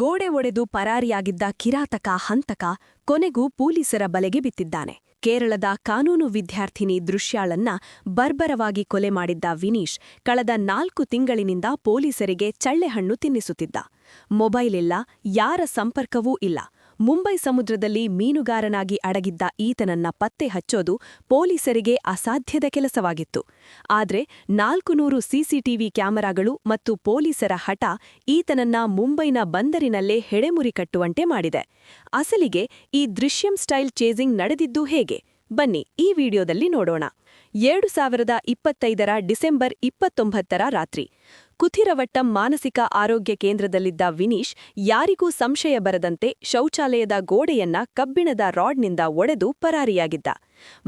ಗೋಡೆ ಒಡೆದು ಪರಾರಿಯಾಗಿದ್ದ ಕಿರಾತಕ ಹಂತಕ ಕೊನೆಗೂ ಪೊಲೀಸರ ಬಲೆಗೆ ಬಿತ್ತಿದ್ದಾನೆ. ಕೇರಳದ ಕಾನೂನು ವಿದ್ಯಾರ್ಥಿನಿ ದೃಶ್ಯಾಳನ್ನ ಬರ್ಬರವಾಗಿ ಕೊಲೆ ಮಾಡಿದ್ದ ವಿನೀಶ್ ಕಳೆದ 4 ತಿಂಗಳಿನಿಂದ ಪೊಲೀಸರಿಗೆ ಚಳ್ಳೆಹಣ್ಣು ತಿನ್ನಿಸುತ್ತಿದ್ದ. ಮೊಬೈಲ್ ಇಲ್ಲ, ಯಾರ ಸಂಪರ್ಕವೂ ಇಲ್ಲ. ಮುಂಬೈ ಸಮುದ್ರದಲ್ಲಿ ಮೀನುಗಾರನಾಗಿ ಅಡಗಿದ್ದ ಈತನನ್ನ ಪತ್ತೆ ಹಚ್ಚೋದು ಪೊಲೀಸರಿಗೆ ಅಸಾಧ್ಯದ ಕೆಲಸವಾಗಿತ್ತು. ಆದ್ರೆ 400 ಸಿಸಿಟಿವಿ ಕ್ಯಾಮೆರಾಗಳು ಮತ್ತು ಪೊಲೀಸರ ಹಠ ಈತನನ್ನ ಮುಂಬೈನ ಬಂದರಿನಲ್ಲೇ ಹೆಡೆಮುರಿ ಕಟ್ಟುವಂತೆ ಮಾಡಿದೆ. ಅಸಲಿಗೆ ಈ ದೃಶ್ಯಂ ಸ್ಟೈಲ್ ಚೇಸಿಂಗ್ ನಡೆದಿದ್ದು ಹೇಗೆ? ಬನ್ನಿ ಈ ವಿಡಿಯೋದಲ್ಲಿ ನೋಡೋಣ. 2025ರ ಡಿಸೆಂಬರ್ 29ರ ರಾತ್ರಿ ಕುಥಿರವಟ್ಟಂ ಮಾನಸಿಕ ಆರೋಗ್ಯ ಕೇಂದ್ರದಲ್ಲಿದ್ದ ವಿನೀಶ್ ಯಾರಿಗೂ ಸಂಶಯ ಬರದಂತೆ ಶೌಚಾಲಯದ ಗೋಡೆಯನ್ನ ಕಬ್ಬಿಣದ ರಾಡ್ನಿಂದ ಒಡೆದು ಪರಾರಿಯಾಗಿದ್ದ.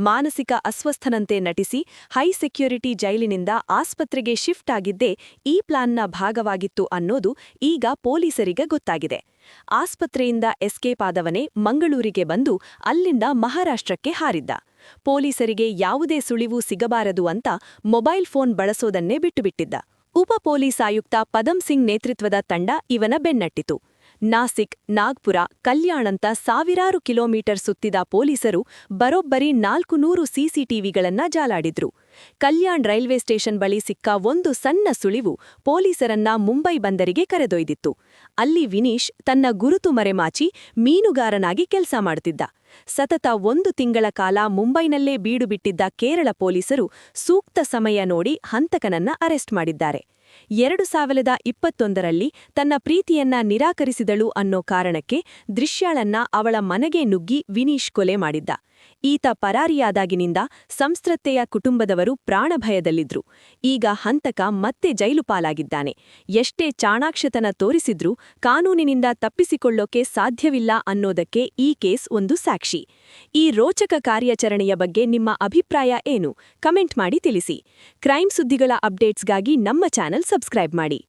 ಮಾನಸಿಕ ಅಸ್ವಸ್ಥನಂತೆ ನಟಿಸಿ ಹೈ ಸೆಕ್ಯೂರಿಟಿ ಜೈಲಿನಿಂದ ಆಸ್ಪತ್ರೆಗೆ ಶಿಫ್ಟ್ ಆಗಿದ್ದೇ ಈ ಪ್ಲಾನ್ನ ಭಾಗವಾಗಿತ್ತು ಅನ್ನೋದು ಈಗ ಪೊಲೀಸರಿಗೆ ಗೊತ್ತಾಗಿದೆ. ಆಸ್ಪತ್ರೆಯಿಂದ ಎಸ್ಕೇಪ್ ಆದವನೇ ಮಂಗಳೂರಿಗೆ ಬಂದು ಅಲ್ಲಿಂದ ಮಹಾರಾಷ್ಟ್ರಕ್ಕೆ ಹಾರಿದ್ದ. ಪೊಲೀಸರಿಗೆ ಯಾವುದೇ ಸುಳಿವು ಸಿಗಬಾರದು ಅಂತ ಮೊಬೈಲ್ ಫೋನ್ ಬಳಸೋದನ್ನೇ ಬಿಟ್ಟುಬಿಟ್ಟಿದ್ದ. ಉಪ ಪೊಲೀಸ್ ಆಯುಕ್ತ ಪದಂ ಸಿಂಗ್ ನೇತೃತ್ವದ ತಂಡ ಇವನ ಬೆನ್ನಟ್ಟಿತು. ನಾಸಿಕ್, ನಾಗ್ಪುರ, ಕಲ್ಯಾಣಂತ ಸಾವಿರಾರು ಕಿಲೋಮೀಟರ್ ಸುತ್ತಿದ ಪೊಲೀಸರು ಬರೋಬ್ಬರಿ 400 ಸಿಸಿಟಿವಿಗಳನ್ನ ಜಾಲಾಡಿದ್ರು. ಕಲ್ಯಾಣ್ ರೈಲ್ವೆ ಸ್ಟೇಷನ್ ಬಳಿ ಸಿಕ್ಕ ಒಂದು ಸಣ್ಣ ಸುಳಿವು ಪೊಲೀಸರನ್ನ ಮುಂಬೈ ಬಂದರಿಗೆ ಕರೆದೊಯ್ದಿತ್ತು. ಅಲ್ಲಿ ವಿನೀಶ್ ತನ್ನ ಗುರುತು ಮರೆಮಾಚಿ ಮೀನುಗಾರನಾಗಿ ಕೆಲಸ ಮಾಡುತ್ತಿದ್ದ. ಸತತ 1 ತಿಂಗಳ ಕಾಲ ಮುಂಬೈನಲ್ಲೇ ಬೀಡುಬಿಟ್ಟಿದ್ದ ಕೇರಳ ಪೊಲೀಸರು ಸೂಕ್ತ ಸಮಯ ನೋಡಿ ಹಂತಕನನ್ನ ಅರೆಸ್ಟ್ ಮಾಡಿದ್ದಾರೆ. 2021ರಲ್ಲಿ ತನ್ನ ಪ್ರೀತಿಯನ್ನ ನಿರಾಕರಿಸಿದಳು ಅನ್ನೋ ಕಾರಣಕ್ಕೆ ದೃಶ್ಯಾಳನ್ನ ಅವಳ ಮನೆಗೆ ನುಗ್ಗಿ ವಿನೀಶ್ ಕೊಲೆ ಮಾಡಿದ್ದ. ಈತ ಪರಾರಿಯಾದಾಗಿನಿಂದ ಸಂಸ್ತ್ರತ್ತೆಯ ಕುಟುಂಬದವರು ಪ್ರಾಣಭಯದಲ್ಲಿದ್ರು. ಈಗ ಹಂತಕ ಮತ್ತೆ ಜೈಲು ಪಾಲಾಗಿದ್ದಾನೆ. ಎಷ್ಟೇ ಚಾಣಾಕ್ಷತನ ತೋರಿಸಿದ್ರೂ ಕಾನೂನಿನಿಂದ ತಪ್ಪಿಸಿಕೊಳ್ಳೋಕೆ ಸಾಧ್ಯವಿಲ್ಲ ಅನ್ನೋದಕ್ಕೆ ಈ ಕೇಸ್ ಒಂದು ಸಾಕ್ಷಿ. ಈ ರೋಚಕ ಕಾರ್ಯಾಚರಣೆಯ ಬಗ್ಗೆ ನಿಮ್ಮ ಅಭಿಪ್ರಾಯ ಏನು? ಕಮೆಂಟ್ ಮಾಡಿ ತಿಳಿಸಿ. ಕ್ರೈಮ್ ಸುದ್ದಿಗಳ ಅಪ್ಡೇಟ್ಸ್ಗಾಗಿ ನಮ್ಮ ಚಾನೆಲ್ ಸಬ್ಸ್ಕ್ರೈಬ್ ಮಾಡಿ.